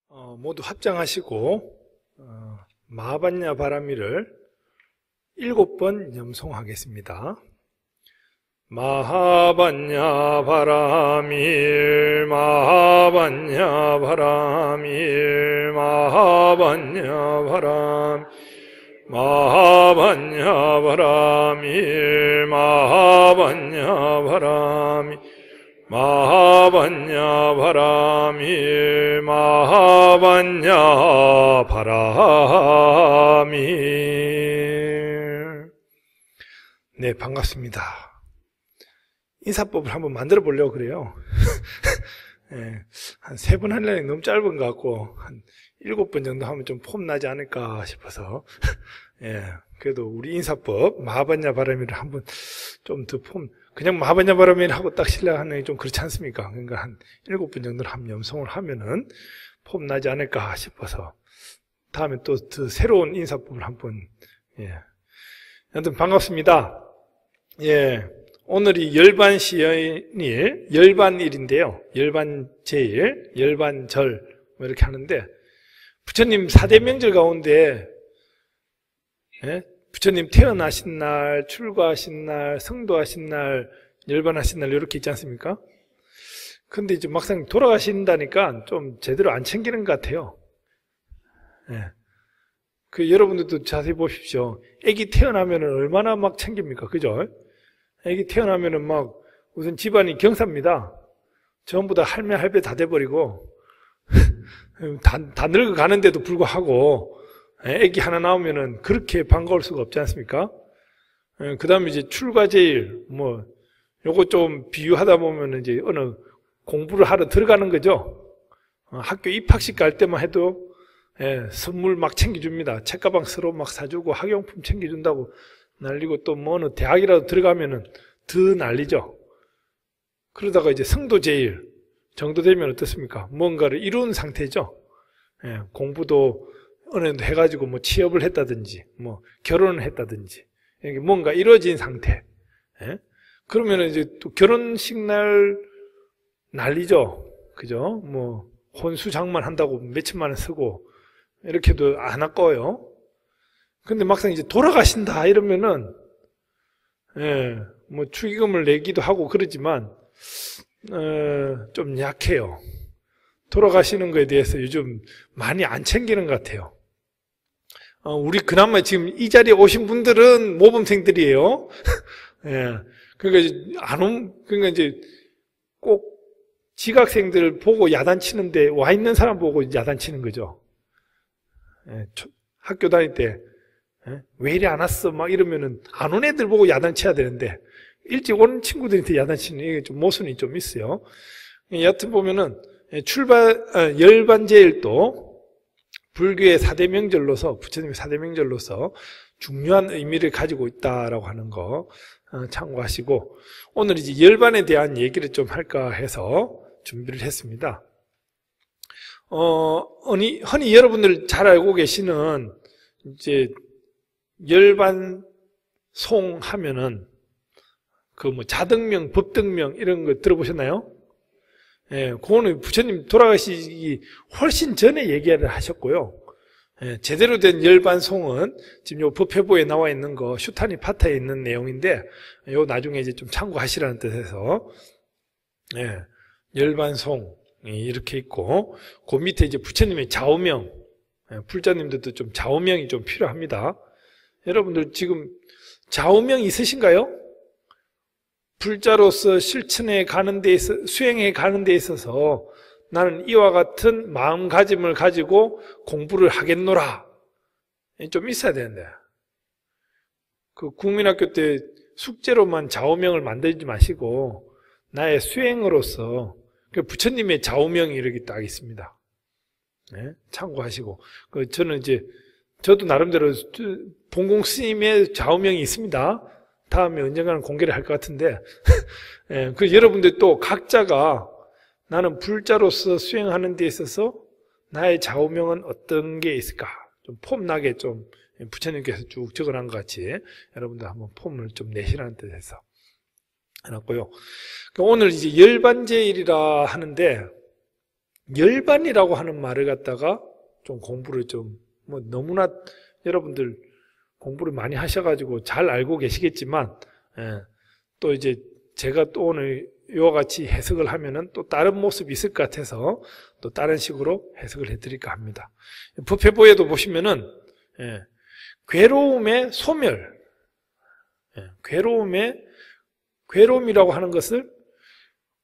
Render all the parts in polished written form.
모두 합장하시고 마하반야 바라미를 7번 염송하겠습니다. 마하반야 바라밀 마하반야 바라밀 마하반야 바람 마하반야 바라밀 마하반야 바라밀 마하반야 바라밀 마하반야 바라밀. 네, 반갑습니다. 인사법을 한번 만들어 보려고 그래요. 네, 한 3번 하려니 너무 짧은 것 같고 한 7번 정도 하면 좀 폼 나지 않을까 싶어서 예, 그래도 우리 인사법 마하반야 바라밀을 한번 좀 더 폼, 그냥 마하반야 바라밀 하고 딱 시작하는 게 좀 그렇지 않습니까? 그러니까 한 7번 정도를 한번 염송을 하면은 폼 나지 않을까 싶어서 다음에 또 더 새로운 인사법을 한번. 예, 여튼 반갑습니다. 예, 오늘이 열반시연일, 열반일인데요. 열반제일, 열반절 뭐 이렇게 하는데 부처님 4대 명절 가운데 예? 부처님 태어나신 날, 출가하신 날, 성도하신 날, 열반하신 날 이렇게 있지 않습니까? 근데 이제 막상 돌아가신다니까 좀 제대로 안 챙기는 것 같아요. 예. 그 여러분들도 자세히 보십시오. 애기 태어나면은 얼마나 막 챙깁니까? 그죠? 애기 태어나면은 막 우선 집안이 경사입니다. 전부 다 할매 할배 다 돼버리고 다 늙어가는데도 불구하고 애기 하나 나오면은 그렇게 반가울 수가 없지 않습니까? 그 다음에 이제 출가제일, 뭐, 요거 좀 비유하다 보면은 이제 어느 공부를 하러 들어가는 거죠. 학교 입학식 갈 때만 해도 선물 막 챙겨줍니다. 책가방 서로 막 사주고 학용품 챙겨준다고 난리고 또 뭐 어느 대학이라도 들어가면은 더 난리죠. 그러다가 이제 성도제일 정도 되면 어떻습니까? 뭔가를 이룬 상태죠. 공부도 어느 정도 해가지고 뭐 취업을 했다든지 뭐 결혼을 했다든지 뭔가 이루어진 상태. 그러면 이제 또 결혼식 날 난리죠. 그죠? 뭐 혼수 장만 한다고 몇천만 원 쓰고 이렇게도 안 아까워요. 근데 막상 이제 돌아가신다 이러면은 뭐 축의금을 내기도 하고 그러지만 좀 약해요. 돌아가시는 거에 대해서 요즘 많이 안 챙기는 것 같아요. 우리 그나마 지금 이 자리에 오신 분들은 모범생들이에요. 예. 그러니까 이제 꼭 지각생들 보고 야단치는데 와 있는 사람 보고 야단치는 거죠. 예. 학교 다닐 때 왜 이리 안 왔어? 막 이러면은 안 온 애들 보고 야단쳐야 되는데 일찍 오는 친구들한테 야단치는 이게 좀 모순이 좀 있어요. 여튼 보면은 열반제일도 불교의 4대 명절로서, 부처님의 4대 명절로서 중요한 의미를 가지고 있다라고 하는 거 참고하시고, 오늘 이제 열반에 대한 얘기를 좀 할까 해서 준비를 했습니다. 흔히 여러분들 잘 알고 계시는 이제 열반송 하면은 그 뭐 자등명, 법등명 이런 거 들어보셨나요? 예, 그거는 부처님 돌아가시기 훨씬 전에 얘기를 하셨고요. 예, 제대로 된 열반송은 지금 요 법회부에 나와 있는 거 슈타니파타에 있는 내용인데 요 나중에 이제 좀 참고하시라는 뜻에서 예, 열반송 이렇게 있고 그 밑에 이제 부처님의 좌우명, 불자님들도 좀 좌우명이 좀 필요합니다. 여러분들 지금 좌우명 있으신가요? 불자로서 실천해 가는 데 있어, 수행해 가는 데 있어서 나는 이와 같은 마음가짐을 가지고 공부를 하겠노라. 좀 있어야 되는데. 그 국민학교 때 숙제로만 좌우명을 만들지 마시고 나의 수행으로서 부처님의 좌우명이 이렇게 딱 있습니다. 네? 참고하시고. 저는 이제 저도 나름대로 본공 스님의 좌우명이 있습니다. 다음에 언젠가는 공개를 할 것 같은데 예, 그 여러분들 또 각자가 나는 불자로서 수행하는 데 있어서 나의 좌우명은 어떤 게 있을까? 좀 폼나게 좀 부처님께서 쭉 적어놓은 것 같이 여러분들 한번 폼을 좀 내시라는 뜻에서 해놨고요. 오늘 이제 열반제일이라 하는데 열반이라고 하는 말을 갖다가 좀 공부를 좀, 뭐 너무나 여러분들 공부를 많이 하셔가지고 잘 알고 계시겠지만, 또 이제 제가 또 오늘 이와 같이 해석을 하면은 또 다른 모습이 있을 것 같아서 또 다른 식으로 해석을 해드릴까 합니다. 부패보에도 보시면은, 괴로움의 소멸, 괴로움이라고 하는 것을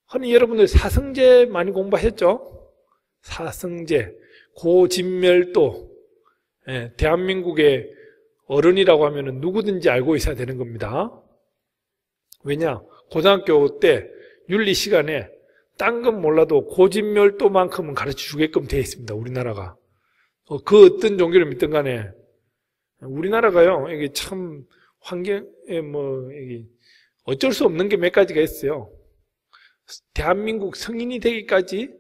흔히 여러분들 사성제 많이 공부하셨죠? 사성제, 고진멸도, 대한민국의 어른이라고 하면 누구든지 알고 있어야 되는 겁니다. 왜냐? 고등학교 때 윤리 시간에 딴 건 몰라도 고진멸도만큼은 가르쳐 주게끔 되어 있습니다. 우리나라가. 그 어떤 종교를 믿든 간에. 우리나라가요, 이게 참 환경에 이게 어쩔 수 없는 게 몇 가지가 있어요. 대한민국 성인이 되기까지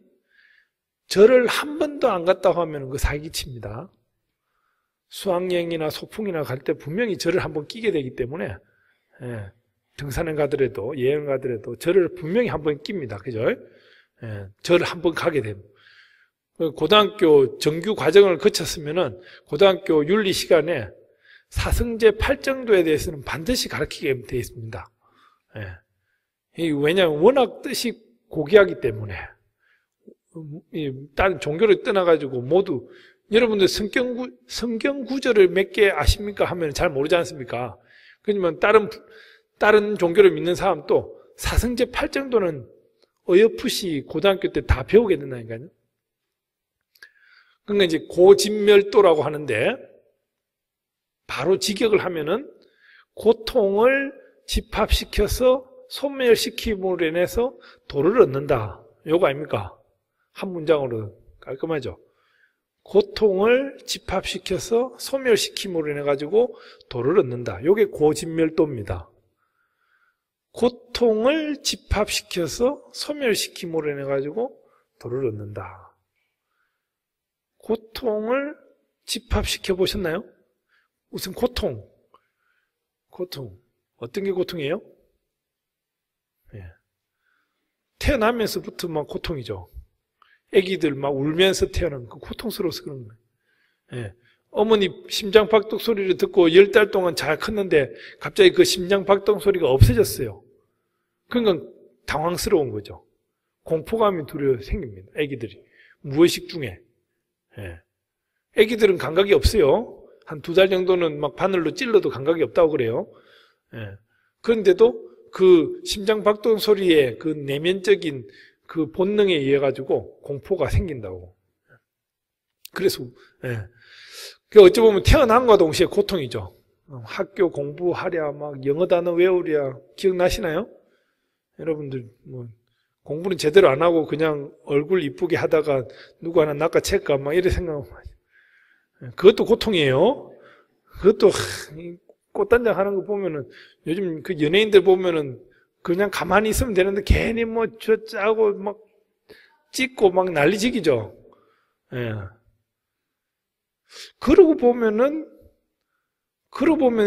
절을 한 번도 안 갔다고 하면 그 사기칩니다. 수학여행이나 소풍이나 갈 때 분명히 절을 한번 끼게 되기 때문에, 등산을 가더라도, 여행을 가더라도 절을 분명히 한번 낍니다. 그죠? 절을 한번 가게 됩니다. 고등학교 정규 과정을 거쳤으면은 고등학교 윤리 시간에 사성제 8정도에 대해서는 반드시 가르치게 되어 있습니다. 왜냐하면 워낙 뜻이 고귀하기 때문에. 다른 종교를 떠나가지고 모두 여러분들 성경 구절을 몇 개 아십니까? 하면 잘 모르지 않습니까? 그러면 다른 종교를 믿는 사람도 사성제 8정도는 어여풋이 고등학교 때 다 배우게 된다니까요. 그러니까 이제 고진멸도라고 하는데, 바로 직역을 하면은 고통을 집합시켜서 소멸시킴으로 인해서 도를 얻는다. 요거 아닙니까? 한 문장으로 깔끔하죠. 고통을 집합시켜서 소멸시킴으로 인해 가지고 도를 얻는다. 요게 고진멸도입니다. 고통을 집합시켜서 소멸시킴으로 인해 가지고 도를 얻는다. 고통을 집합시켜 보셨나요? 우선 고통. 어떤 게 고통이에요? 태어나면서부터 막 고통이죠. 애기들 막 울면서 태어나는 그 고통스러워서 그런 거예요. 어머니 심장 박동 소리를 듣고 10달 동안 잘 컸는데 갑자기 그 심장 박동 소리가 없어졌어요. 그러니까 당황스러운 거죠. 공포감이 두려워 생깁니다. 애기들이. 무의식 중에. 애기들은 감각이 없어요. 한 2달 정도는 막 바늘로 찔러도 감각이 없다고 그래요. 그런데도 그 심장 박동 소리에 그 내면적인 그 본능에 의해 가지고 공포가 생긴다고. 그래서 어찌 보면 태어난 것과 동시에 고통이죠. 학교 공부하랴, 막 영어 단어 외우랴, 기억나시나요? 여러분들 뭐 공부는 제대로 안 하고 그냥 얼굴 이쁘게 하다가 누구 하나 낚아챌까 막 이래 생각하면 그것도 고통이에요. 그것도 꽃단장 하는 거 보면은 요즘 그 연예인들 보면은 그냥 가만히 있으면 되는데 괜히 뭐 저 짜고 막 찍고 막 난리지기죠. 그러고 보면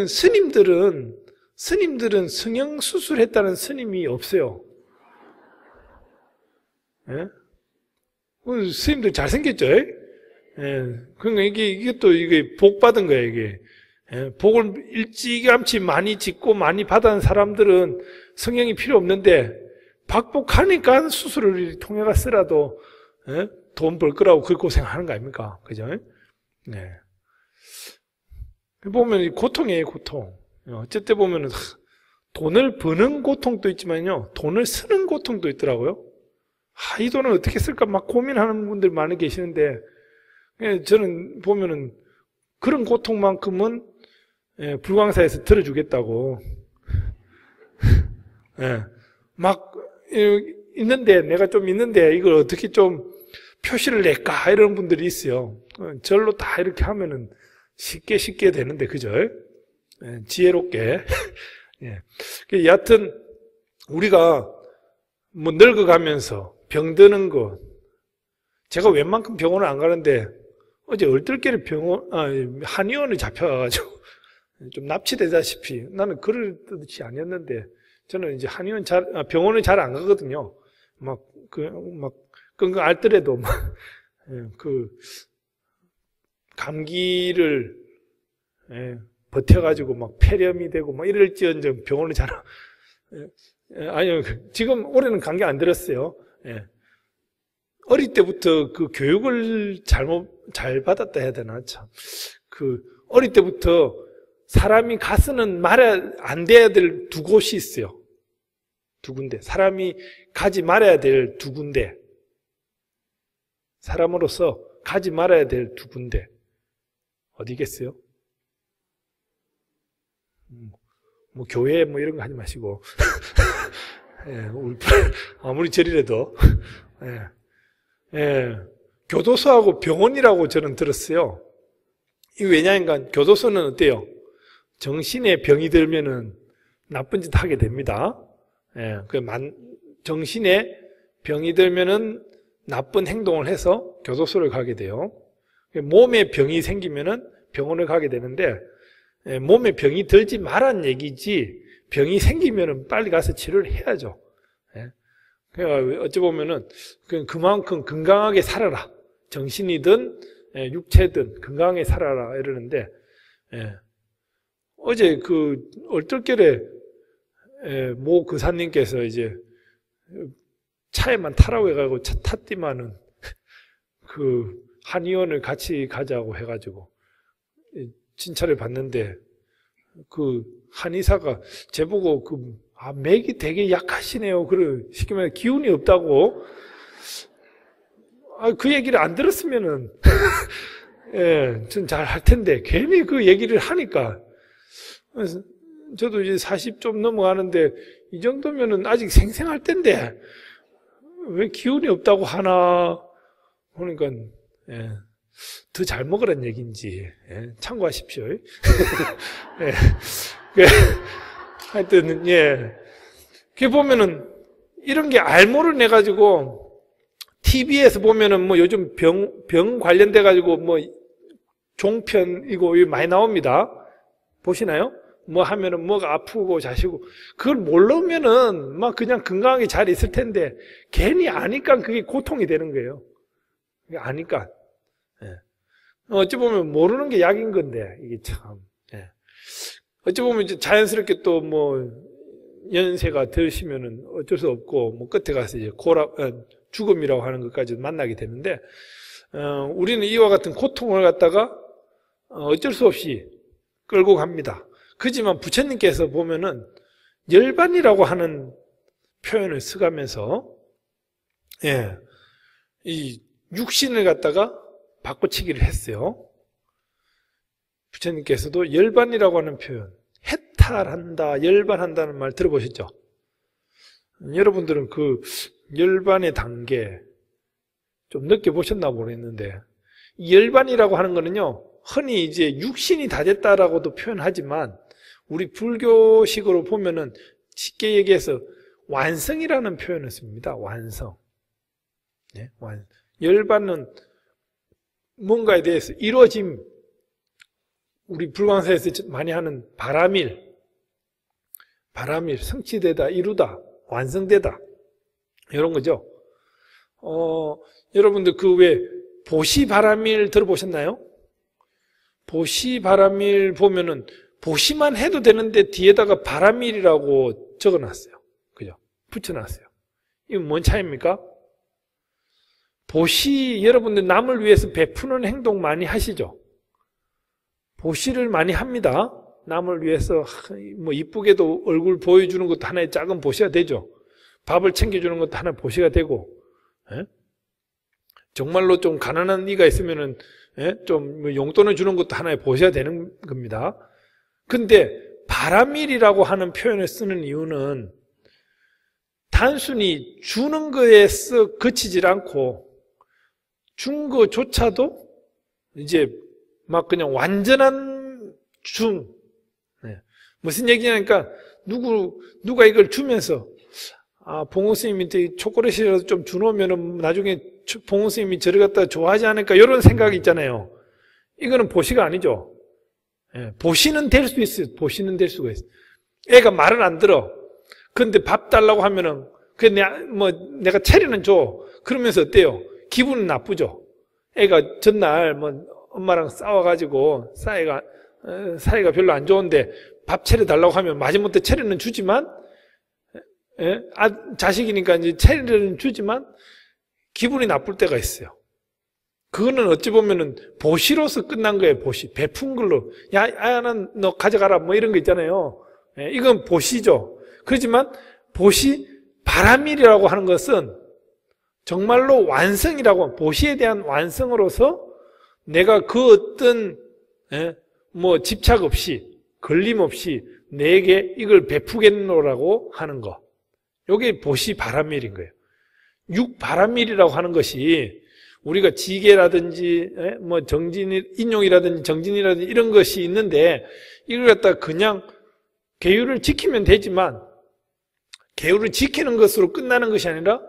스님들은 성형수술했다는 스님이 없어요. 스님들 잘생겼죠? 그러니까 이게 복 받은 거예요, 이게. 복을 일찌감치 많이 짓고 많이 받은 사람들은 성형이 필요 없는데, 박복하니까 수술을 통해 갔으라도, 돈 벌 거라고 그 고생하는 거 아닙니까? 그죠? 보면 고통이에요, 고통. 어쨌든 보면은 돈을 버는 고통도 있지만요, 돈을 쓰는 고통도 있더라고요. 이 돈을 어떻게 쓸까 막 고민하는 분들 많이 계시는데, 저는 보면은 그런 고통만큼은 불광사에서 들어주겠다고. 막 있는데, 내가 좀 있는데 이걸 어떻게 좀 표시를 낼까 이런 분들이 있어요. 절로 다 이렇게 하면은 쉽게 되는데, 그죠? 지혜롭게. 여하튼 우리가 뭐 늙어가면서 병드는 거, 제가 웬만큼 병원을 안 가는데 어제 얼떨결에 한의원에 잡혀가가지고 좀 납치되다시피, 나는 그럴 뜻이 아니었는데 저는 이제 병원을 잘 안 가거든요. 막 끙끙 앓더라도 막 그 감기를 버텨가지고 막 폐렴이 되고 막 이럴지언정 병원을 아니요, 지금 올해는 감기 안 들었어요. 어릴 때부터 그 교육을 잘 받았다 해야 되나, 참. 어릴 때부터 사람이 가서는 말해야 안 돼야 될 두 곳이 있어요. 두 군데. 사람이 가지 말아야 될 두 군데. 사람으로서 가지 말아야 될 두 군데. 어디겠어요? 뭐 교회 뭐 이런 거 하지 마시고 아무리 저리라도 교도소하고 병원이라고 저는 들었어요. 이게 왜냐하면 교도소는 어때요? 정신에 병이 들면은 나쁜 짓 하게 됩니다. 정신에 병이 들면은 나쁜 행동을 해서 교도소를 가게 돼요. 몸에 병이 생기면은 병원을 가게 되는데, 몸에 병이 들지 말란 얘기지, 병이 생기면은 빨리 가서 치료를 해야죠. 그러니까 어찌 보면은 그만큼 건강하게 살아라. 정신이든 육체든 건강하게 살아라 이러는데, 어제 얼떨결에 모 교사님께서 이제 차에만 타라고 해가지고 차 탔더만은 한의원을 같이 가자고 해가지고 진찰을 받는데 한의사가 제보고 맥이 되게 약하시네요. 쉽게 말해 기운이 없다고. 그 얘기를 안 들었으면은 전 잘 할 텐데 괜히 그 얘기를 하니까. 그래서 저도 이제 40 좀 넘어가는데 이 정도면은 아직 생생할 텐데 왜 기운이 없다고 하나. 그러니까 더 잘 먹으란 얘기인지 참고하십시오. 하여튼 그게 보면은 이런 게 알모를 내 가지고 TV에서 보면은 뭐 요즘 병 관련돼 가지고 뭐 종편이고 많이 나옵니다. 보시나요? 뭐 하면은 뭐가 아프고 자시고 그걸 모르면은 막 그냥 건강하게 잘 있을 텐데 괜히 아니까 그게 고통이 되는 거예요. 아니까. 어찌 보면 모르는 게 약인 건데 이게 참. 어찌 보면 이제 자연스럽게 또 뭐 연세가 드시면은 어쩔 수 없고 뭐 끝에 가서 이제 죽음이라고 하는 것까지 만나게 되는데 우리는 이와 같은 고통을 갖다가 어쩔 수 없이 끌고 갑니다. 그지만 부처님께서 보면은 열반이라고 하는 표현을 쓰가면서 이 육신을 갖다가 바꿔치기를 했어요. 부처님께서도 열반이라고 하는 표현, 해탈한다, 열반한다는 말 들어보셨죠? 여러분들은 열반의 단계 좀 느껴보셨나 모르겠는데, 이 열반이라고 하는 거는요, 흔히 이제 육신이 다 됐다라고도 표현하지만, 우리 불교식으로 보면은 쉽게 얘기해서 완성이라는 표현을 씁니다. 완성. 열반은 뭔가에 대해서 이루어짐, 우리 불광사에서 많이 하는 바라밀, 성취되다, 이루다, 완성되다 이런 거죠. 여러분들 왜 보시바라밀 들어보셨나요? 보시바라밀 보면은 보시만 해도 되는데 뒤에다가 바라밀이라고 적어놨어요. 그죠? 붙여놨어요. 이건 뭔 차이입니까? 보시, 여러분들 남을 위해서 베푸는 행동 많이 하시죠? 보시를 많이 합니다. 남을 위해서 뭐 이쁘게도 얼굴 보여주는 것도 하나의 작은 보시가 되죠. 밥을 챙겨주는 것도 하나의 보시가 되고, 정말로 좀 가난한 이가 있으면은 좀 용돈을 주는 것도 하나의 보시가 되는 겁니다. 근데 바라밀이라고 하는 표현을 쓰는 이유는 단순히 주는 거에서 그치질 않고 준 거조차도 이제 막 그냥 완전한 무슨 얘기냐니까 누가 이걸 주면서 봉호 스님한테 초콜릿이라도 좀 주놓으면 나중에 봉호 스님이 저를 갖다 좋아하지 않을까 이런 생각이 있잖아요. 이거는 보시가 아니죠. 보시는 될 수 있어요. 보시는 될 수가 있어요. 애가 말은 안 들어. 근데 밥 달라고 하면은 내가 체리는 줘. 그러면서 어때요? 기분은 나쁘죠. 애가 전날 뭐 엄마랑 싸워가지고 사이가 별로 안 좋은데 밥 차려달라고 하면 마지못해 차려는 주지만, 자식이니까 이제 차려는 주지만 기분이 나쁠 때가 있어요. 그거는 어찌 보면은 보시로서 끝난 거예요. 보시. 베푼 걸로. 야, 너 가져가라. 뭐 이런 거 있잖아요. 이건 보시죠. 그렇지만 보시 바람일이라고 하는 것은 정말로 완성이라고, 보시에 대한 완성으로서 내가 그 어떤 뭐 집착 없이 걸림 없이 내게 이걸 베푸겠노라고 하는 거. 이게 보시 바람일인 거예요. 육바람일이라고 하는 것이 우리가 지계라든지 뭐 인용이라든지 정진이라든지 이런 것이 있는데 이걸 갖다 그냥 계율을 지키면 되지만 계율을 지키는 것으로 끝나는 것이 아니라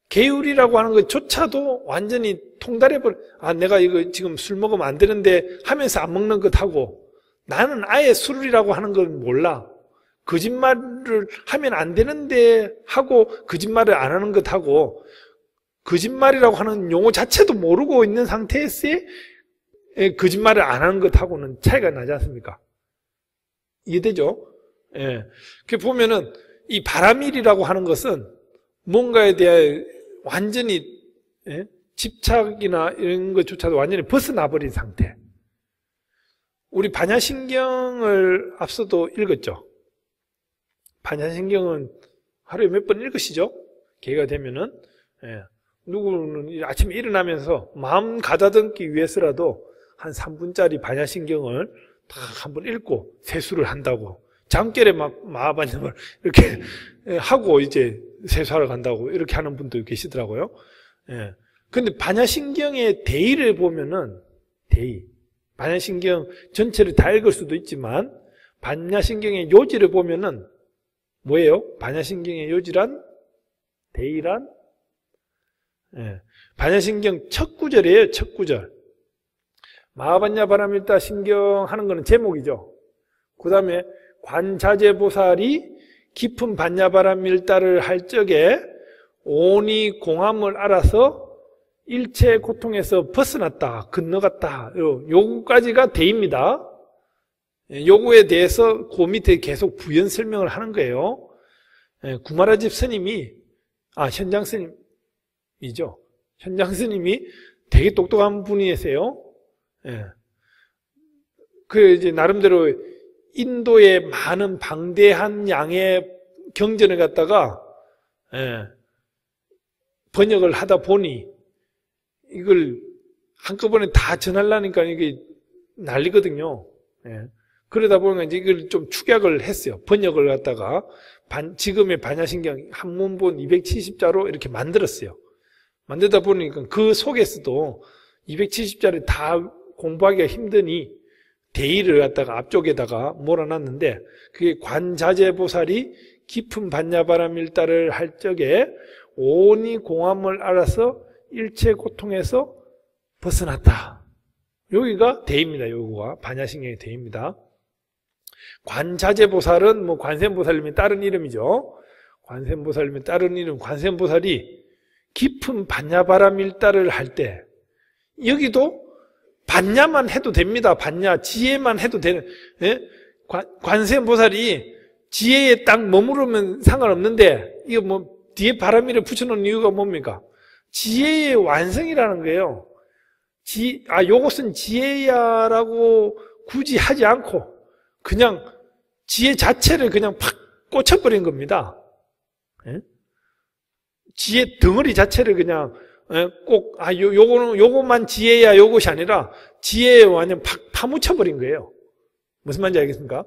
계율이라고 하는 것조차도 완전히 통달해버려. 내가 이거 지금 술 먹으면 안 되는데 하면서 안 먹는 것하고 나는 아예 술이라고 하는 걸 몰라. 거짓말을 하면 안 되는데 하고 거짓말을 안 하는 것하고 거짓말이라고 하는 용어 자체도 모르고 있는 상태에서의 거짓말을 안 하는 것하고는 차이가 나지 않습니까? 이해되죠? 예. 그 보면은 이 바람일이라고 하는 것은 뭔가에 대해 완전히 집착이나 이런 것조차도 완전히 벗어나버린 상태. 우리 반야신경을 앞서도 읽었죠. 반야신경은 하루에 몇 번 읽으시죠? 기회가 되면은. 누구는 아침에 일어나면서 마음 가다듬기 위해서라도 한 3분짜리 반야신경을 다 한번 읽고 세수를 한다고. 잠결에 막 마하반야를 이렇게 하고 이제 세수하러 간다고 이렇게 하는 분도 계시더라고요. 근데 반야신경의 대의를 보면은 반야신경 전체를 다 읽을 수도 있지만 반야신경의 요지를 보면은 뭐예요? 반야신경의 요지란? 대의란? 반야신경 첫 구절이에요. 첫 구절. 마하반야 바라밀다 신경 하는 거는 제목이죠. 그 다음에 관자재보살이 깊은 반야바라밀다를 할 적에 오니 공함을 알아서 일체 고통에서 벗어났다, 건너갔다. 요거까지가 대입니다. 요거에 대해서 그 밑에 계속 부연 설명을 하는 거예요. 구마라집 스님이, 현장 스님이죠. 현장 스님이 되게 똑똑한 분이세요. 그 이제 나름대로 인도의 많은 방대한 양의 경전을 갖다가 번역을 하다 보니 이걸 한꺼번에 다 전하려니까 이게 난리거든요. 그러다 보니까 이제 이걸 좀 축약을 했어요. 번역을 갖다가 지금의 반야신경 한문본 270자로 이렇게 만들었어요. 만들다 보니까 그 속에서도 270자를 다 공부하기가 힘드니 대의를 갖다가 앞쪽에다가 몰아놨는데 그게 관자재보살이 깊은 반야바라밀다를 할 적에 오니 공함을 알아서 일체 고통에서 벗어났다. 여기가 대입니다. 요거가 반야신경의 대입니다. 관자재보살은 뭐 관세음보살님의 다른 이름이죠. 관세음보살님의 다른 이름 관세음보살이 깊은 반야바라밀다를 할 때 여기도 반야만 해도 됩니다. 반야, 지혜만 해도 되는, 관세음보살이 지혜에 딱 머무르면 상관없는데, 이거 뭐, 뒤에 바람이를 붙여놓은 이유가 뭡니까? 지혜의 완성이라는 거예요. 요것은 지혜야라고 굳이 하지 않고, 그냥 지혜 자체를 그냥 팍 꽂혀버린 겁니다. 지혜 덩어리 자체를 그냥, 꼭, 요것만 지혜야, 요것이 아니라, 지혜에 완전 파묻혀버린 거예요. 무슨 말인지 알겠습니까?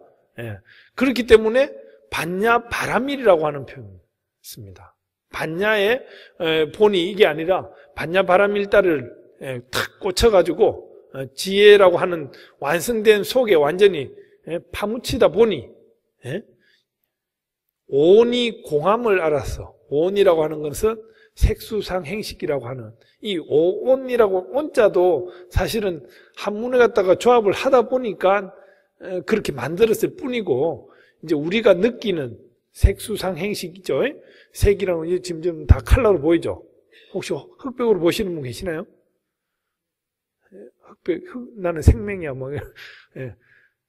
그렇기 때문에, 반야 바라밀이라고 하는 표현이 있습니다. 반야의 본이 이게 아니라, 반야 바라밀다를 탁 꽂혀가지고, 지혜라고 하는 완성된 속에 완전히 파묻히다 보니, 온이 공함을 알아서, 온이라고 하는 것은 색수상행식이라고 하는 이 오온이라고 온자도 사실은 한문을 갖다가 조합을 하다 보니까 그렇게 만들었을 뿐이고 이제 우리가 느끼는 색수상행식이죠. 색이라는 게 지금 다 컬러로 보이죠. 혹시 흑백으로 보시는 분 계시나요? 나는 생명이야, 뭐. 예.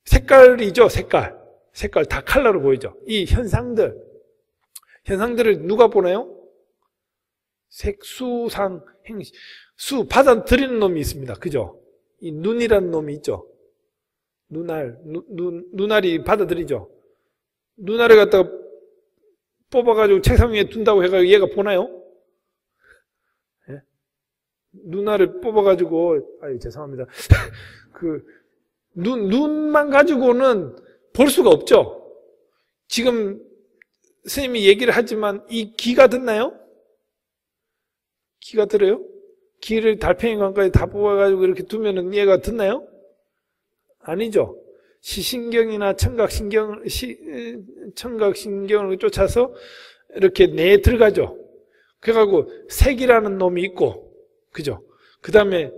색깔이죠, 색깔. 색깔 다 컬러로 보이죠. 이 현상들을 누가 보나요? 색수상 행시. 받아들이는 놈이 있습니다. 그죠? 이 눈이라는 놈이 있죠. 눈알이 받아들이죠. 눈알을 갖다가 뽑아가지고 책상 위에 둔다고 해가지고 얘가 보나요? 예? 눈알을 뽑아가지고, 죄송합니다. 눈만 가지고는 볼 수가 없죠. 지금 선생님이 얘기를 하지만 이 귀가 듣나요? 귀가 들어요? 귀를 달팽이 관까지 다 뽑아가지고 이렇게 두면은 얘가 듣나요? 아니죠. 시신경이나 청각신경을 쫓아서 이렇게 내에 들어가죠. 그래가지고 색이라는 놈이 있고, 그죠? 그 다음에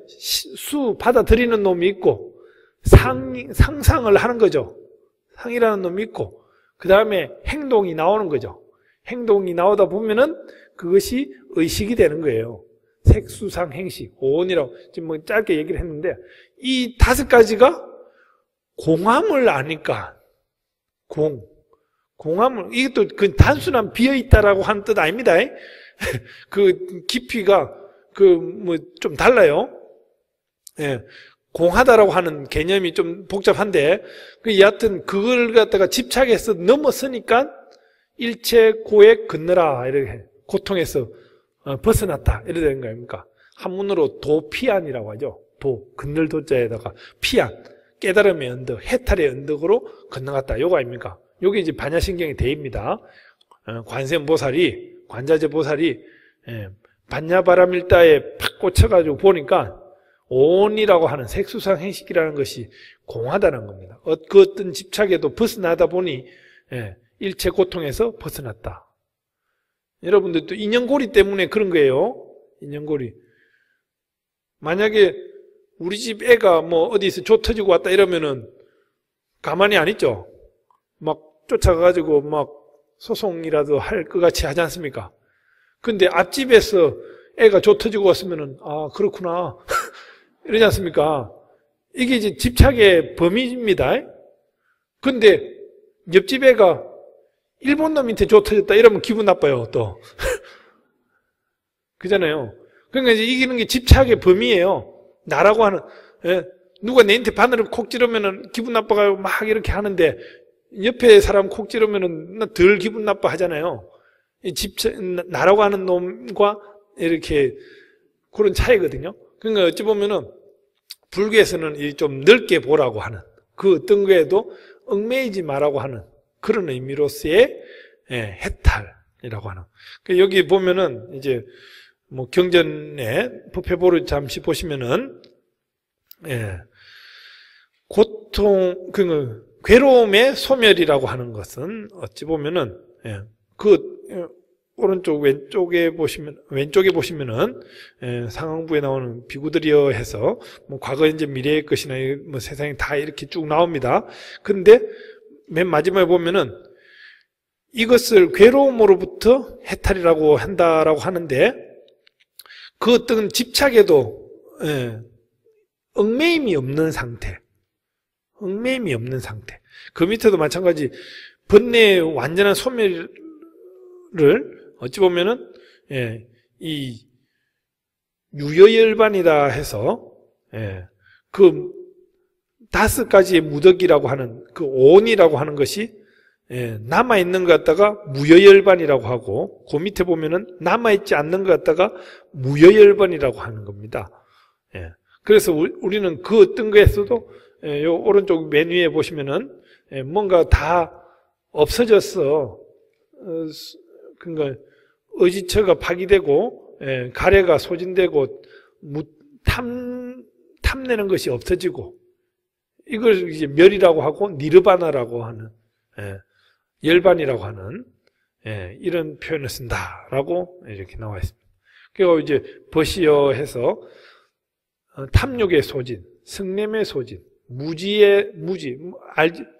받아들이는 놈이 있고, 상상을 하는 거죠. 상이라는 놈이 있고, 그 다음에 행동이 나오는 거죠. 행동이 나오다 보면은 그것이 의식이 되는 거예요. 색수상 행식, 오온이라고 지금 뭐 짧게 얘기를 했는데, 이 5가지가 공함을 아니까, 공함을, 이것도 그 단순한 비어있다라고 하는 뜻 아닙니다. 그 깊이가 좀 달라요. 예. 공하다라고 하는 개념이 좀 복잡한데, 여하튼 그걸 갖다가 집착해서 넘어서니까 일체 고에 건너라, 이렇게 고통에서 벗어났다, 이래 되는 거 아닙니까? 한문으로 도피안이라고 하죠. 건널 도자에다가 피안, 깨달음의 언덕, 해탈의 언덕으로 건너갔다, 요거 아닙니까? 요게 이제 반야신경의 대입니다. 관자재 보살이 반야바라밀다에 팍 꽂혀가지고 보니까 온이라고 하는 색수상 행식이라는 것이 공하다는 겁니다. 그 어떤 집착에도 벗어나다 보니 일체 고통에서 벗어났다. 여러분들도 인연고리 때문에 그런 거예요. 인연고리. 만약에 우리 집 애가 뭐 어디서 조 터지고 왔다 이러면은 가만히 안 있죠. 막 쫓아가가지고 막 소송이라도 할 것 같이 하지 않습니까? 근데 앞집에서 애가 조 터지고 왔으면은 그렇구나 이러지 않습니까? 이게 이제 집착의 범위입니다. 근데 옆집 애가 일본 놈한테 조 터졌다 이러면 기분 나빠요, 또. 그잖아요. 그러니까 이제 이기는 게 집착의 범위예요. 나라고 하는, 누가 내한테 바늘을 콕 찌르면은 기분 나빠가지고 막 이렇게 하는데, 옆에 사람 콕 찌르면은 덜 기분 나빠 하잖아요. 나라고 하는 놈과 이렇게 그런 차이거든요. 그러니까 어찌 보면은 불교에서는 좀 넓게 보라고 하는, 그 어떤 거에도 얽매이지 말라고 하는 그런 의미로서의 해탈이라고 하는. 여기 보면은 이제 뭐 경전에 법회보를 잠시 보시면은 고통, 괴로움의 소멸이라고 하는 것은 어찌 보면은 오른쪽 왼쪽에 보시면은 상황부에 나오는 비구들이여 해서 뭐 과거 현재 미래의 것이나 뭐 세상이 다 이렇게 쭉 나옵니다. 그런데 맨 마지막에 보면은 이것을 괴로움으로부터 해탈이라고 한다라고 하는데, 그 어떤 집착에도 얽매임이 없는 상태. 그 밑에도 마찬가지 번뇌의 완전한 소멸을 어찌 보면은 이 유여열반이다 해서 그 5가지의 무덕이라고 하는 그 온이라고 하는 것이 남아있는 것 같다가 무여열반이라고 하고, 그 밑에 보면은 남아있지 않는 것 같다가 무여열반이라고 하는 겁니다. 그래서 우리는 그 어떤 거에서도 요 오른쪽 맨 위에 보시면은 뭔가 다 없어졌어. 그러니까 의지처가 파기되고 가래가 소진되고 탐내는 것이 없어지고, 이걸 이제 멸이라고 하고 니르바나라고 하는 열반이라고 하는 이런 표현을 쓴다라고 이렇게 나와 있습니다. 그리고 이제 버시어 해서 탐욕의 소진, 승냄의 소진, 무지,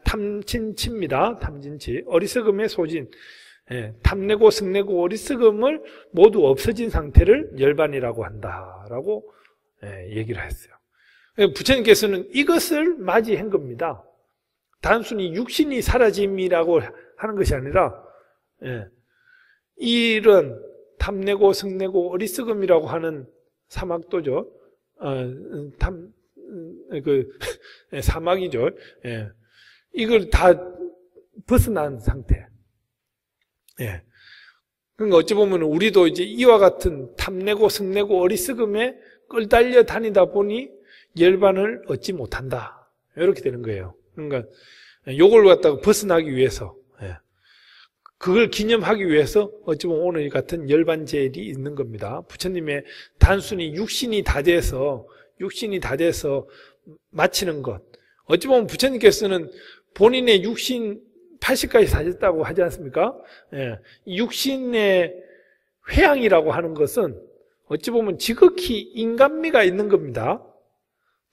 탐진치입니다. 탐진치, 어리석음의 소진, 탐내고 승내고 어리석음을 모두 없어진 상태를 열반이라고 한다라고 얘기를 했어요. 부처님께서는 이것을 맞이한 겁니다. 단순히 육신이 사라짐이라고 하는 것이 아니라 이런 탐내고 성내고 어리석음이라고 하는 사막도죠. 사막이죠. 이걸 다 벗어난 상태. 그러니까 어찌 보면 우리도 이제 이와 같은 탐내고 성내고 어리석음에 끌달려 다니다 보니 열반을 얻지 못한다. 이렇게 되는 거예요. 그러니까 요걸 갖다가 벗어나기 위해서, 그걸 기념하기 위해서 어찌 보면 오늘 같은 열반제일이 있는 겁니다. 부처님의 단순히 육신이 다 돼서 마치는 것. 어찌 보면 부처님께서는 본인의 육신 80까지 사셨다고 하지 않습니까? 육신의 회양이라고 하는 것은 어찌 보면 지극히 인간미가 있는 겁니다.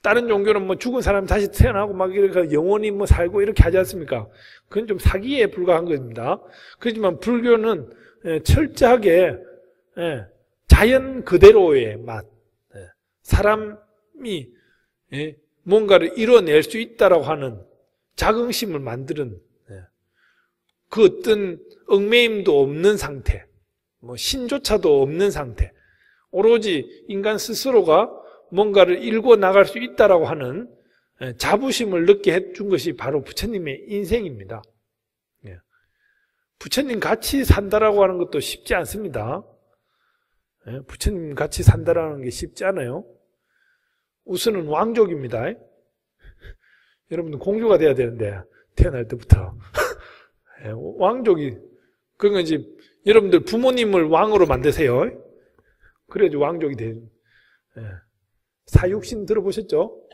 다른 종교는 뭐 죽은 사람이 다시 태어나고 막 이렇게 영원히 뭐 살고 이렇게 하지 않습니까? 그건 좀 사기에 불과한 겁니다. 그렇지만 불교는 철저하게 자연 그대로의 맛, 사람이 뭔가를 이뤄낼 수 있다라고 하는 자긍심을 만드는 그 어떤 얽매임도 없는 상태, 뭐 신조차도 없는 상태, 오로지 인간 스스로가 뭔가를 일궈 나갈 수 있다라고 하는 자부심을 느끼게 해준 것이 바로 부처님의 인생입니다. 부처님 같이 산다라고 하는 것도 쉽지 않습니다. 부처님 같이 산다라는 게 쉽지 않아요. 우선은 왕족입니다. 여러분들 공주가 돼야 되는데 태어날 때부터 왕족이, 그러니까 이제 여러분들 부모님을 왕으로 만드세요. 그래야지 왕족이 돼요. 사육신 들어보셨죠?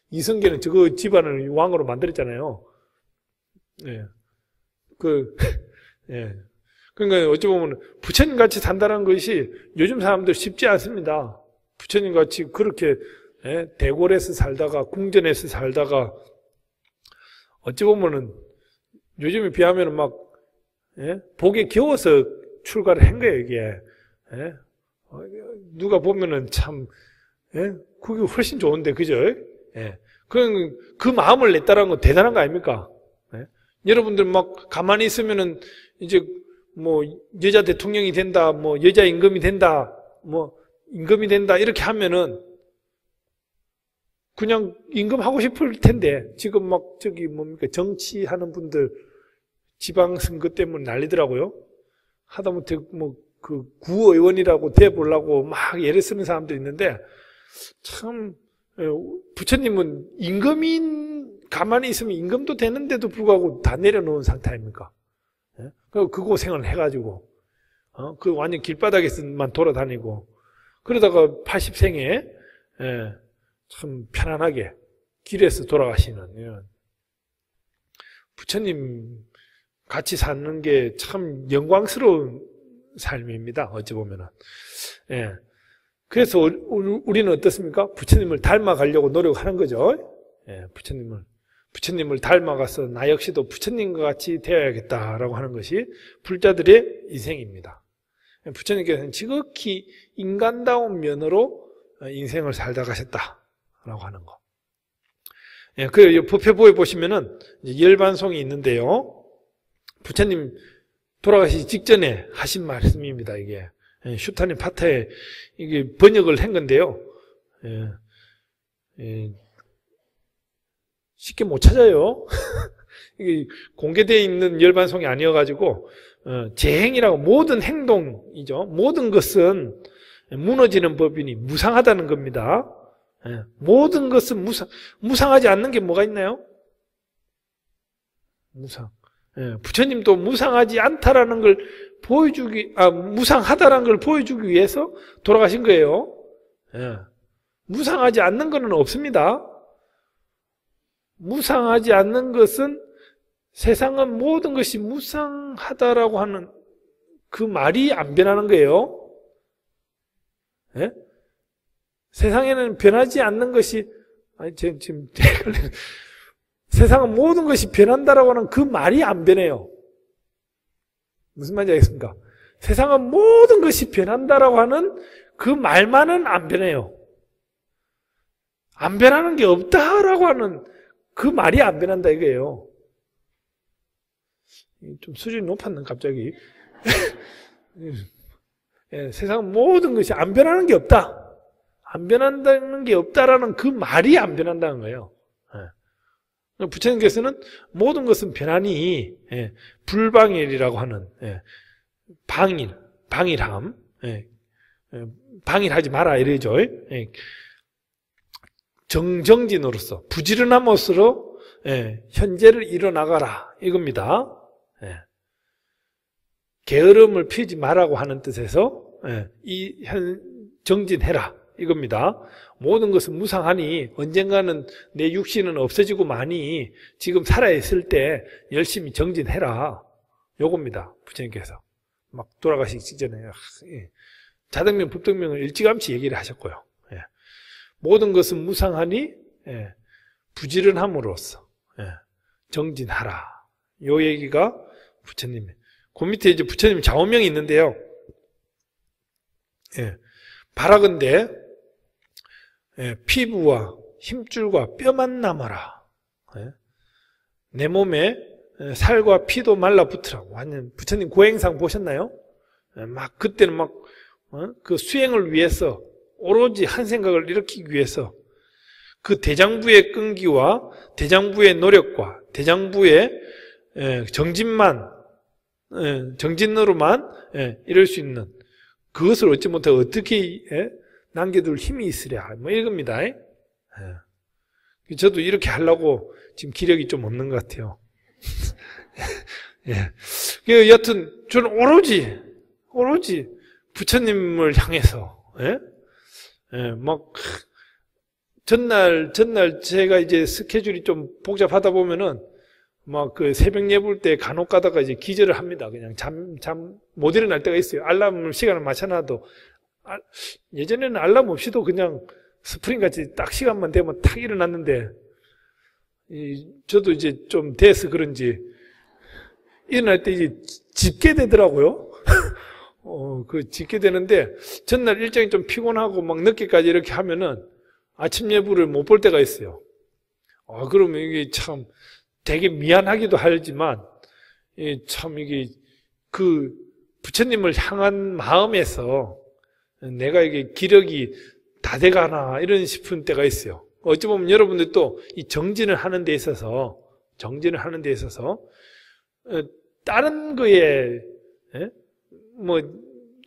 이성계는 저거 집안을 왕으로 만들었잖아요. 그러니까 어찌 보면 부처님 같이 산다는 것이 요즘 사람들 쉽지 않습니다. 부처님 같이 그렇게 대궐에서 살다가 궁전에서 살다가 어찌 보면은 요즘에 비하면 막 복에 겨워서 출가를 한 거예요, 이게. 누가 보면은 참 그게 훨씬 좋은데, 그죠? 그 마음을 냈다라는 건 대단한 거 아닙니까? 여러분들 막 가만히 있으면은 이제 뭐 여자 대통령이 된다, 뭐 여자 임금이 된다, 뭐 임금이 된다 이렇게 하면은 그냥 임금 하고 싶을 텐데 지금 막 저기 뭡니까 정치하는 분들 지방선거 때문에 난리더라고요. 하다못해 뭐 그 구의원이라고 돼보려고 막 애를 쓰는 사람도 있는데 참 부처님은 임금인 가만히 있으면 임금도 되는데도 불구하고 다 내려놓은 상태 아닙니까? 그 고생을 해가지고 그 완전 길바닥에서만 돌아다니고 그러다가 80생에 참 편안하게 길에서 돌아가시는 부처님 같이 사는 게 참 영광스러운 삶입니다. 어찌 보면은. 그래서 우리는 어떻습니까? 부처님을 닮아가려고 노력하는 거죠. 부처님을 닮아가서 나 역시도 부처님과 같이 되어야겠다라고 하는 것이 불자들의 인생입니다. 부처님께서는 지극히 인간다운 면으로 인생을 살다 가셨다라고 하는 거. 그 법회보에 보시면은 열반송이 있는데요. 부처님 돌아가시기 직전에 하신 말씀입니다. 이게 슈타니 파타에 이게 번역을 한 건데요. 쉽게 못 찾아요. 이게 공개되어 있는 열반송이 아니어가지고 재행이라고 모든 행동이죠. 모든 것은 무너지는 법이니 무상하다는 겁니다. 모든 것은 무상하지 않는 게 뭐가 있나요? 무상. 부처님도 무상하지 않다라는 걸 무상하다라는 걸 보여주기 위해서 돌아가신 거예요. 무상하지 않는 것은 없습니다. 무상하지 않는 것은 세상은 모든 것이 무상하다라고 하는 그 말이 안 변하는 거예요. 세상에는 변하지 않는 것이 지금 세상은 모든 것이 변한다라고 하는 그 말이 안 변해요. 무슨 말인지 알겠습니까? 세상은 모든 것이 변한다라고 하는 그 말만은 안 변해요. 안 변하는 게 없다라고 하는 그 말이 안 변한다 이거예요. 좀 수준이 높았나 갑자기. 예, 세상 모든 것이 안 변하는 게 없다. 안 변한다는 게 없다라는 그 말이 안 변한다는 거예요. 예. 부처님께서는 모든 것은 변하니, 예, 불방일이라고 하는, 예, 방일함, 예, 방일하지 마라 이래죠. 예. 정정진으로서 부지런함으로써, 예, 현재를 이뤄나가라 이겁니다. 예. 게으름을 피우지 말라고 하는 뜻에서, 예, 정진해라 이겁니다. 모든 것은 무상하니 언젠가는 내 육신은 없어지고 마니 지금 살아있을 때 열심히 정진해라 요겁니다. 부처님께서 막 돌아가시기 직전에 자등명 법등명을 일찌감치 얘기를 하셨고요. 예. 모든 것은 무상하니, 예, 부지런함으로써, 예, 정진하라 요 얘기가 부처님의. 그 밑에 이제 부처님 좌우명이 있는데요. 예, 바라건대, 예, 피부와 힘줄과 뼈만 남아라. 예, 내 몸에 살과 피도 말라붙으라고. 완전 부처님 고행상 보셨나요? 예, 막 그때는 막 그 수행을 위해서 오로지 한 생각을 일으키기 위해서 그 대장부의 끈기와 대장부의 노력과 대장부의 정진만, 정진으로만 이럴 수 있는 그것을 얻지 못해 어떻게 남겨둘 힘이 있으랴 뭐 이겁니다. 저도 이렇게 하려고 지금 기력이 좀 없는 것 같아요. 예. 여튼 저는 오로지 부처님을 향해서, 예? 예, 막 전날 제가 이제 스케줄이 좀 복잡하다 보면은 막 그 새벽 예불 때 간혹 가다가 이제 기절을 합니다. 그냥 잠 못 일어날 때가 있어요. 알람 시간을 맞춰놔도 예전에는 알람 없이도 그냥 스프링 같이 딱 시간만 되면 탁 일어났는데 저도 이제 좀 돼서 그런지 일어날 때 이제 짚게 되더라고요. 짚게 되는데 전날 일정이 좀 피곤하고 막 늦게까지 이렇게 하면은 아침 예불을 못 볼 때가 있어요. 그러면 이게 참 되게 미안하기도 하지만, 참 이게 그 부처님을 향한 마음에서 내가 이게 기력이 다 돼가나 이런 싶은 때가 있어요. 어찌 보면 여러분들도 이 정진을 하는 데 있어서 다른 거에,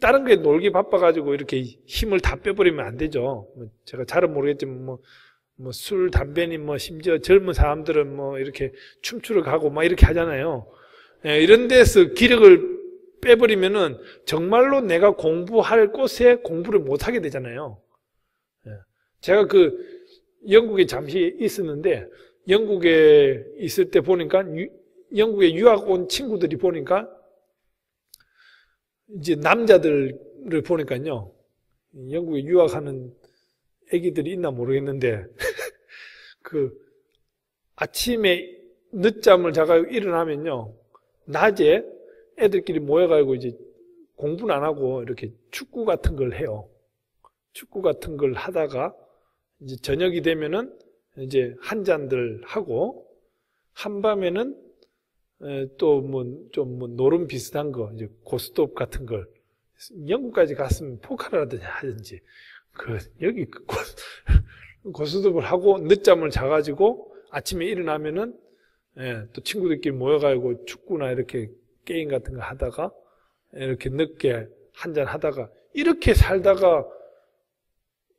다른 거에 놀기 바빠가지고 이렇게 힘을 다 빼버리면 안 되죠. 제가 잘은 모르겠지만, 술, 담배니, 심지어 젊은 사람들은 이렇게 춤추러 가고 이렇게 하잖아요. 이런 데서 기력을 빼버리면은 정말로 내가 공부할 곳에 공부를 못 하게 되잖아요. 제가 영국에 잠시 있었는데, 영국에 있을 때 보니까, 영국에 유학 온 친구들이 보니까, 이제 남자들을 보니까요, 영국에 유학하는 애기들이 있나 모르겠는데, 아침에 늦잠을 자가 일어나면요, 낮에 애들끼리 모여가지고 이제 공부는 안 하고 이렇게 축구 같은 걸 해요. 축구 같은 걸 하다가, 이제 저녁이 되면은 이제 한 잔들 하고, 한밤에는 또 노름 비슷한 거, 이제 고스톱 같은 걸, 영국까지 갔으면 포카를 하든지, 여기 고스톱을 하고 늦잠을 자가지고 아침에 일어나면은, 또 친구들끼리 모여가지고 축구나 이렇게 게임 같은 거 하다가, 이렇게 늦게 한잔 하다가, 이렇게 살다가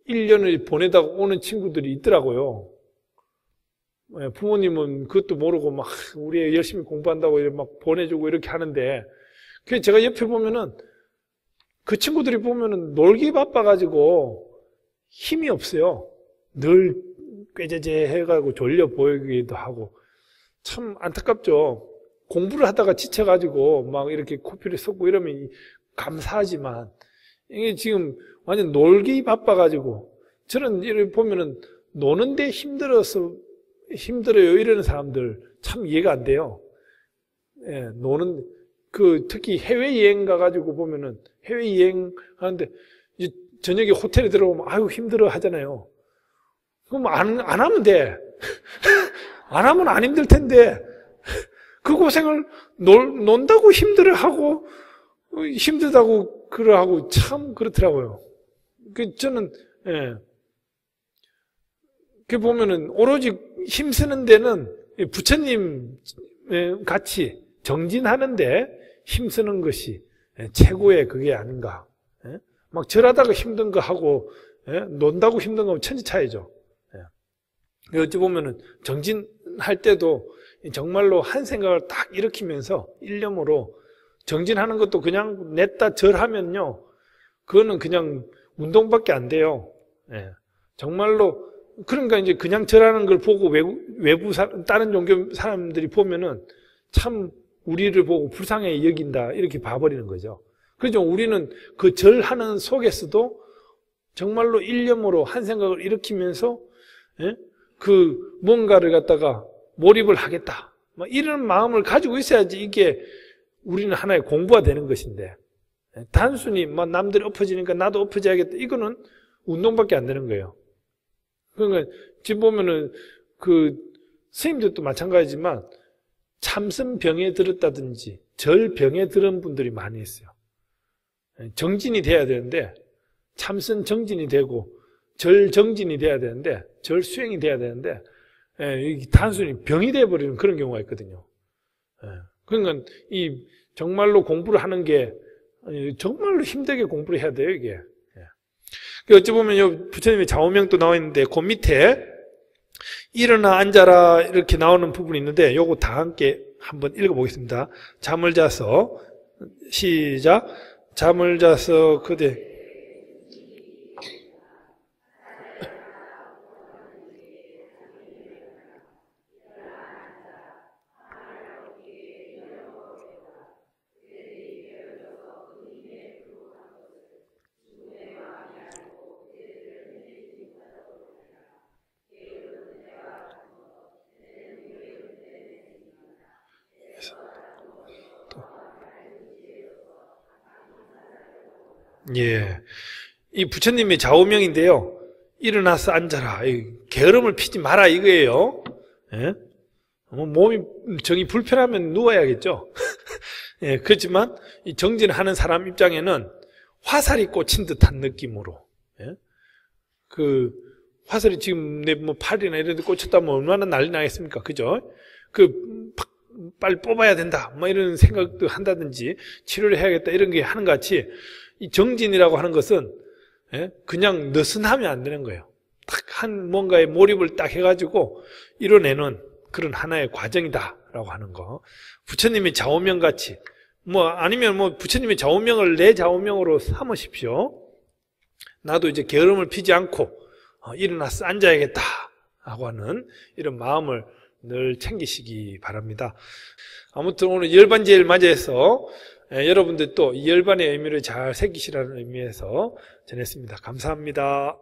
1년을 보내다가 오는 친구들이 있더라고요. 부모님은 그것도 모르고 우리 애 열심히 공부한다고 막 보내주고 이렇게 하는데, 그래서 제가 옆에 보면은 그 친구들이 보면은 놀기 바빠가지고 힘이 없어요. 늘 꾀재재 해가지고 졸려 보이기도 하고. 참 안타깝죠. 공부를 하다가 지쳐가지고 막 이렇게 코피를 쏟고 이러면 감사하지만, 이게 지금 완전 놀기 바빠가지고, 저는 이렇게 보면은 노는데 힘들어요 이러는 사람들 참 이해가 안 돼요. 노는, 특히 해외여행 가가지고 보면은, 해외여행 하는데, 이제 저녁에 호텔에 들어오면, 아유, 힘들어 하잖아요. 그럼 안 하면 돼. 안 하면 안 힘들 텐데, 그 고생을 논다고 힘들어하고, 힘들다고 그러하고 참 그렇더라고요. 저는, 예. 그 보면은 오로지 힘쓰는 데는 부처님 같이 정진하는데 힘쓰는 것이 최고의 그게 아닌가. 막 절하다가 힘든 거 하고, 논다고 힘든 거면 천지차이죠. 어찌 보면은 정진할 때도 정말로 한 생각을 딱 일으키면서 일념으로 정진하는 것도 그냥 냈다 절하면요, 그거는 그냥 운동밖에 안 돼요. 정말로 그러니까 이제 그냥 절하는 걸 보고 외부 다른 종교 사람들이 보면은 참 우리를 보고 불쌍히 여긴다 이렇게 봐버리는 거죠. 그렇죠. 우리는 그 절하는 속에서도 정말로 일념으로 한 생각을 일으키면서 그 뭔가를 갖다가 몰입을 하겠다, 이런 마음을 가지고 있어야지 이게 우리는 하나의 공부가 되는 것인데, 단순히 남들이 엎어지니까 나도 엎어져야겠다, 이거는 운동밖에 안 되는 거예요. 그러니까 지금 보면은 그 스님들도 마찬가지지만 참선병에 들었다든지 절병에 들은 분들이 많이 있어요. 정진이 돼야 되는데 참선 정진이 되고 절 정진이 돼야 되는데 절 수행이 돼야 되는데 단순히 병이 돼버리는 그런 경우가 있거든요. 그러니까 이 정말로 공부를 하는 게 정말로 힘들게 공부를 해야 돼요, 이게. 어찌 보면 부처님의 좌우명도 나와 있는데 그 밑에 일어나 앉아라 이렇게 나오는 부분이 있는데 요거 다 함께 한번 읽어보겠습니다. 잠을 자서, 시작. 잠을 자서 그대 예, 이 부처님의 좌우명인데요. 일어나서 앉아라. 게으름을 피지 마라 이거예요. 예? 몸이 정이 불편하면 누워야겠죠. 예, 그렇지만 이 정진하는 사람 입장에는 화살이 꽂힌 듯한 느낌으로, 예? 그 화살이 지금 내 팔이나 이런 데 꽂혔다면 얼마나 난리 나겠습니까? 그죠? 빨리 뽑아야 된다, 이런 생각도 한다든지 치료를 해야겠다 이런 게 하는 것 같이 이 정진이라고 하는 것은 그냥 느슨하면 안 되는 거예요. 딱 한 뭔가에 몰입을 딱 해가지고 이뤄내는 그런 하나의 과정이다라고 하는 거. 부처님의 좌우명 같이 아니면 부처님의 좌우명을 내 좌우명으로 삼으십시오. 나도 이제 게으름을 피지 않고 일어나서 앉아야겠다라고 하는 이런 마음을 늘 챙기시기 바랍니다. 아무튼 오늘 열반제를 맞이해서 여러분들 또 이 열반의 의미를 잘 새기시라는 의미에서 전했습니다. 감사합니다.